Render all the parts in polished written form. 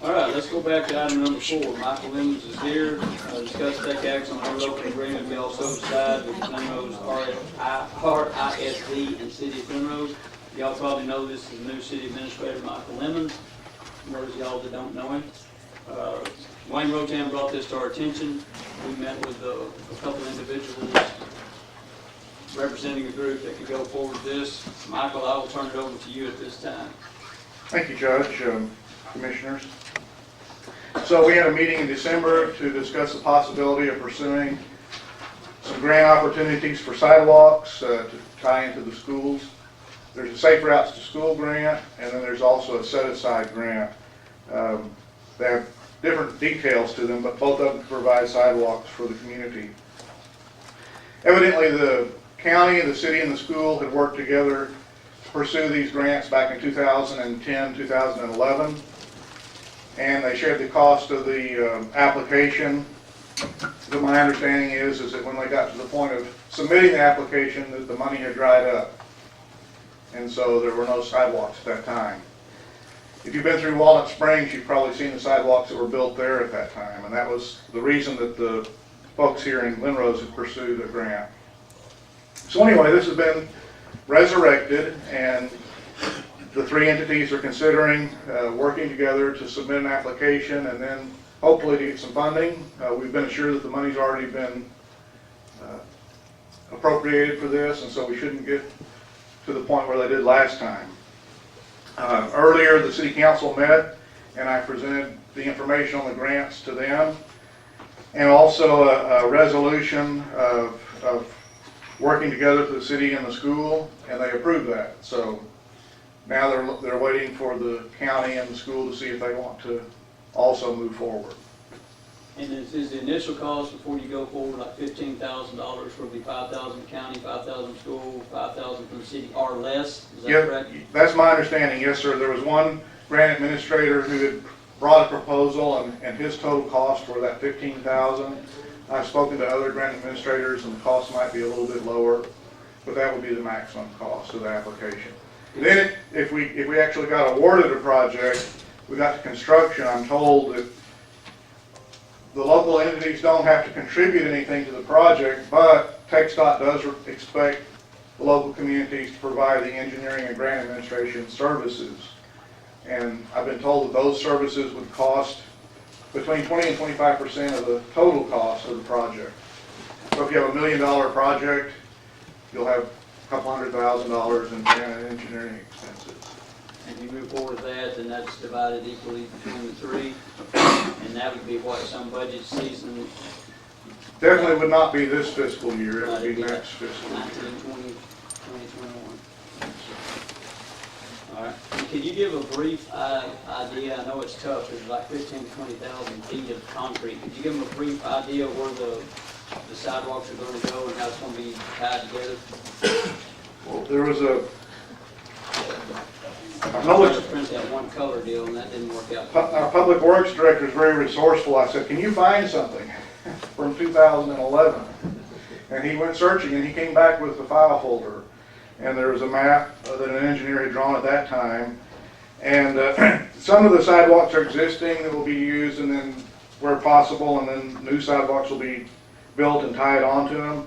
All right, let's go back to item number 4. Michael Lemons is here. Discuss take action on local agreement we also decide with Glenrose RISD and City of Glenrose. Y'all probably know this is the new city administrator, Michael Lemons. For those of y'all that don't know him. Wayne Rotan brought this to our attention. We met with a couple individuals representing a group that could go forward with this. Michael, I will turn it over to you at this time. Thank you, Judge, Commissioners. So we had a meeting in December to discuss the possibility of pursuing some grant opportunities for sidewalks to tie into the schools. There's a Safe Routes to School grant, and then there's also a set-aside grant. They have different details to them, but both of them provide sidewalks for the community. Evidently, the county, the city, and the school had worked together to pursue these grants back in 2010, 2011. And they shared the cost of the application. But my understanding is that when they got to the point of submitting the application, that the money had dried up. And so there were no sidewalks at that time. If you've been through Walnut Springs, you've probably seen the sidewalks that were built there at that time. And that was the reason that the folks here in Glenrose had pursued a grant. So anyway, this has been resurrected, and the three entities are considering working together to submit an application and then hopefully to get some funding. We've been assured that the money's already been appropriated for this, and so we shouldn't get to the point where they did last time. Earlier, the City Council met, and I presented the information on the grants to them, and also a resolution of working together for the city and the school, and they approved that. So now they're waiting for the county and the school to see if they want to also move forward. And is the initial cost before you go forward like $15,000, where it'll be $5,000 county, $5,000 school, $5,000 from the city, or less? Is that correct? That's my understanding, yes, sir. There was one grant administrator who had brought a proposal, and his total cost for that $15,000. I've spoken to other grant administrators, and the cost might be a little bit lower, but that would be the maximum cost of the application. Then, if we actually got awarded a project, we got to construction, I'm told that the local entities don't have to contribute anything to the project, but TxDOT does expect the local communities to provide the engineering and grant administration services. And I've been told that those services would cost between 20 and 25% of the total cost of the project. So if you have $1 million project, you'll have a couple $100,000 in engineering expenses. If you move forward with that, then that's divided equally between the three, and that would be what, some budget season? Definitely would not be this fiscal year, it would be next fiscal year. 19, 20, 2021. All right. And could you give a brief idea? I know it's tough. There's like 15,000 to 20,000 feet of concrete. Could you give them a brief idea of where the sidewalks are going to go and how it's going to be tied together? Well, there was I tried to print that one color deal, and that didn't work out. our Public Works Director is very resourceful. I said, can you find something from 2011? And he went searching, and he came back with the file folder. And there was a map that an engineer had drawn at that time. And some of the sidewalks are existing that will be used, and then where possible, and then new sidewalks will be built and tied onto them.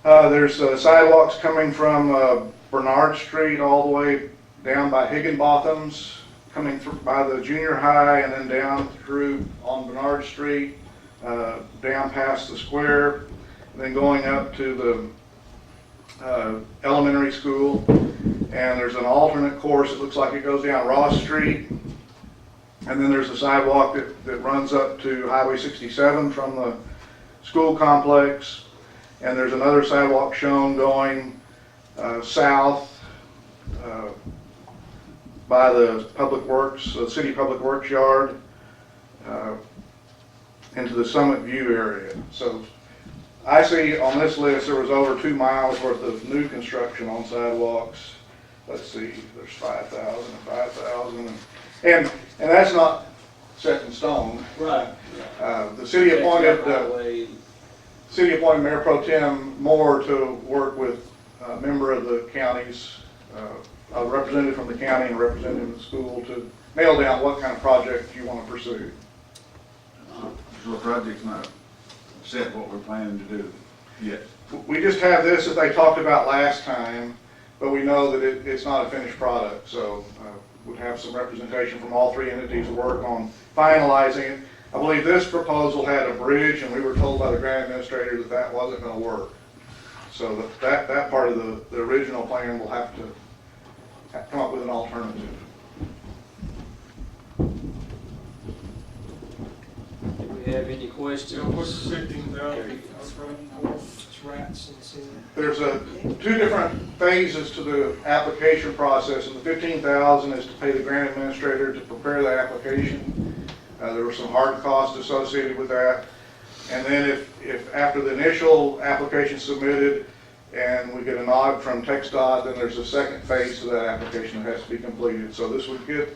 There's sidewalks coming from Bernard Street all the way down by Higginbotham's, coming through by the junior high, and then down through on Bernard Street, down past the square, and then going up to the elementary school. And there's an alternate course, it looks like it goes down Ross Street, and then there's a sidewalk that runs up to Highway 67 from the school complex, and there's another sidewalk shown going south by the Public Works, City Public Works yard, into the Summit View area. So I see on this list there was over 2 miles worth of new construction on sidewalks. Let's see, there's 5,000 and 5,000, and that's not set in stone. Right. The city appointed Mayor Pro Tem Moore to work with a member of the county's, a representative from the county and a representative of the school to nail down what kind of project you want to pursue. So the project's not set what we're planning to do yet. We just have this that they talked about last time, but we know that it's not a finished product, so we'd have some representation from all three entities to work on finalizing it. I believe this proposal had a bridge, and we were told by the grant administrator that that wasn't going to work. So that part of the original plan will have to come up with an alternative. Do we have any questions? What's the 15,000 rats and sin? There's two different phases to the application process, and the 15,000 is to pay the grant administrator to prepare the application. There were some hard costs associated with that. And then if after the initial application submitted and we get a nod from TxDOT, then there's a second phase to that application that has to be completed. So this would get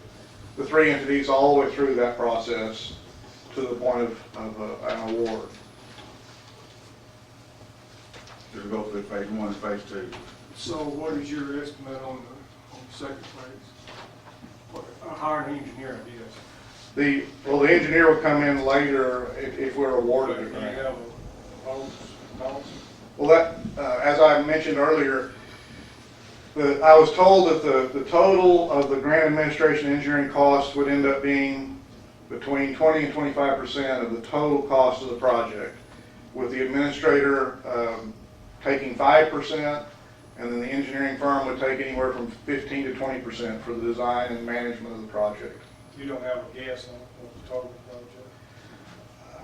the three entities all the way through that process to the point of an award. It'll go through phase 1 and phase 2. So what is your estimate on the second phase? Hire an engineer, I guess. The engineer will come in later if we're awarded the Do you grant. have a policy? Well, as I mentioned earlier, I was told that the total of the grant administration engineering costs would end up being between 20 and 25% of the total cost of the project, with the administrator taking 5%, and then the engineering firm would take anywhere from 15 to 20% for the design and management of the project. You don't have a guess on what the total project?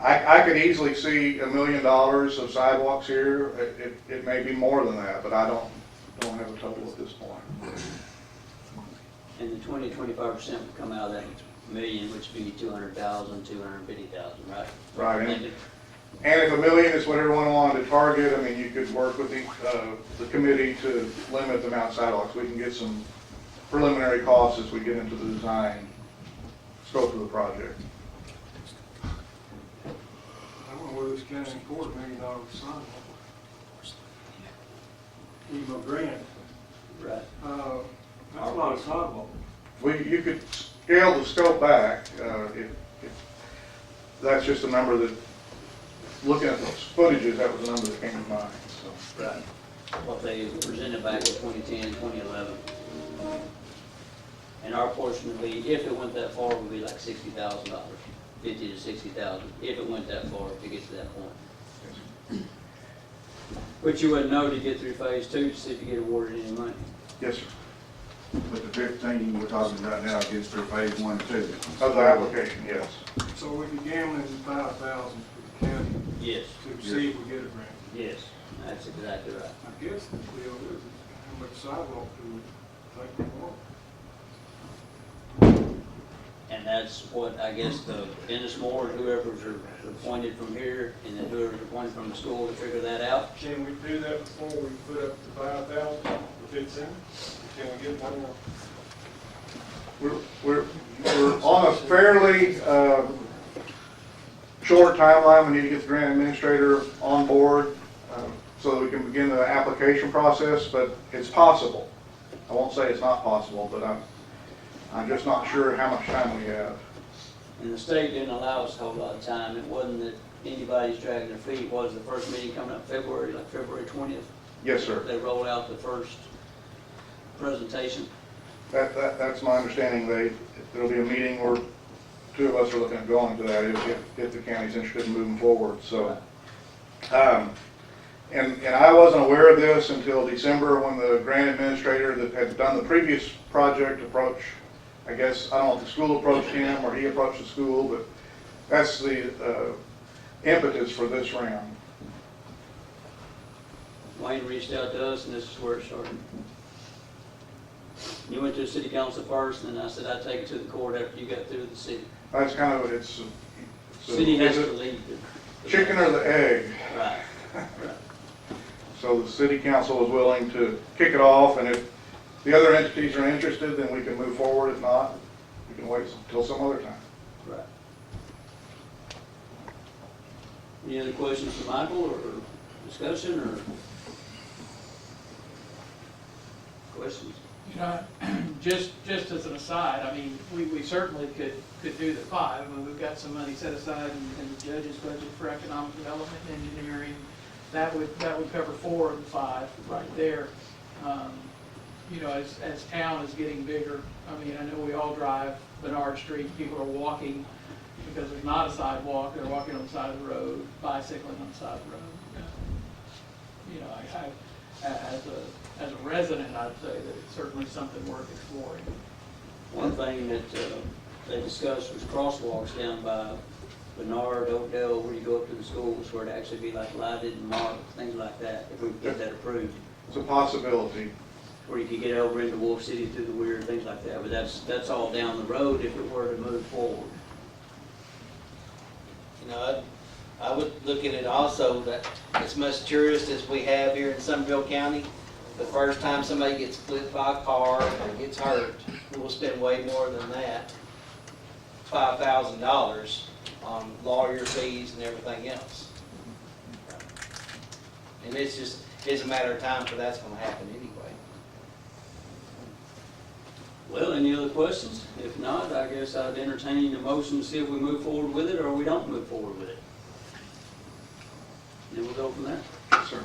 I could easily see $1 million of sidewalks here. It may be more than that, but I don't have a total at this point. And the 20 to 25% would come out of that million, which would be 200,000, 250,000, right? Right. And if $1 million is what everyone wanted to target, I mean, you could work with the committee to limit the amount of sidewalks. We can get some preliminary costs as we get into the design scope of the project. I don't know whether this county $250,000 sidewalk. Even a grant. Right. That's a lot of sidewalk. You could scale the scope back. If that's just a number that, looking at those footages, that was a number that came to mind. So. Right. What they presented back in 2010 and 2011. And our portion would be, if it went that far, would be like $60,000, 50 to 60,000, if it went that far to get to that point. But you wouldn't know to get through phase 2 to see if you get awarded any money. Yes, sir. But the 15 we're talking about now gets through phase 1 and 2. Of the application, yes. So we be gambling 5,000 for the county Yes, to see if we get a grant. yes, that's exactly right. I guess the deal is how much sidewalk do we think we want? And that's what, I guess, the Dennis Moore, whoever's appointed from here, and then whoever's appointed from the school to figure that out. Can we do that before we put up the 5,000 if it's in? Can we get one more? We're on a fairly short timeline. We need to get the grant administrator on board so that we can begin the application process, but it's possible. I won't say it's not possible, but I'm just not sure how much time we have. And the state didn't allow us a whole lot of time. It wasn't that anybody's dragging their feet. Was the first meeting coming up February, like February 20th? Yes, sir. They rolled out the first presentation. That's my understanding. There'll be a meeting where two of us are looking at going to that if the county's interested in moving forward. So, and I wasn't aware of this until December when the grant administrator that had done the previous project approached, I guess, I don't know if the school approached him or he approached the school, but that's the impetus for this round. Wayne reached out to us, and this is where it started. You went to the city council first, and I said I'd take it to the court after you got through the city. That's kind of, it's City has is to it lead. chicken or the egg? Right, right. So the city council was willing to kick it off, and if the other entities are interested, then we can move forward. If not, we can wait until some other time. Right. Any other questions for Michael, or discussion, or questions? You know, just as an aside, I mean, we certainly could do the 5. I mean, we've got some money set aside in the judge's budget for economic development and engineering. That would cover 4 of the 5 right there. You know, as town is getting bigger, I mean, I know we all drive Bernard Street, people are walking because there's not a sidewalk, they're walking on the side of the road, bicycling on the side of the road. You know, as a resident, I'd say that it's certainly something worth exploring. One thing that they discussed was crosswalks down by Bernard, Oakdale, where you go up to the schools, where it actually be like lighted and marked, things like that, if we could get that approved. It's a possibility. Where you could get over into Wolf City through the weir, things like that, but that's all down the road if it were to move forward. You know, I would look at it also that as much tourists as we have here in Somervell County, the first time somebody gets flipped by a car or gets hurt, we'll spend way more than that, $5,000 on lawyer fees and everything else. And it's a matter of time for that's going to happen anyway. Well, any other questions? If not, I guess I'd entertain a motion to see if we move forward with it or we don't move forward with it. Then we'll go from there. Yes, sir.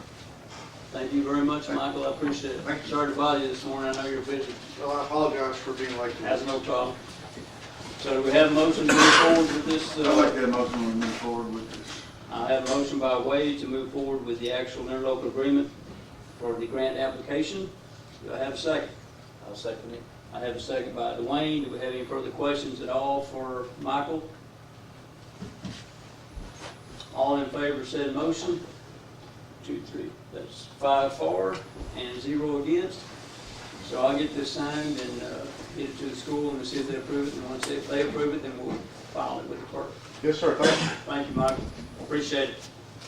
Thank you very much, Michael, I appreciate it. Thank you. Sorry to bother you this morning, I know you're busy. Well, I apologize for being late. That's no problem. So do we have a motion to move forward with this? I'd like that motion to move forward with this. I have a motion by Wade to move forward with the actual interlocal agreement for the grant application. Do I have a second? I'll second it. I have a second by Dwayne. Do we have any further questions at all for Michael? All in favor of said motion? 2, 3. That's 5 for and 0 against. So I'll get this signed and get it to the school and see if they approve it. And once they approve it, then we'll file it with the clerk. Yes, sir, thank you. Thank you, Michael. Appreciate it.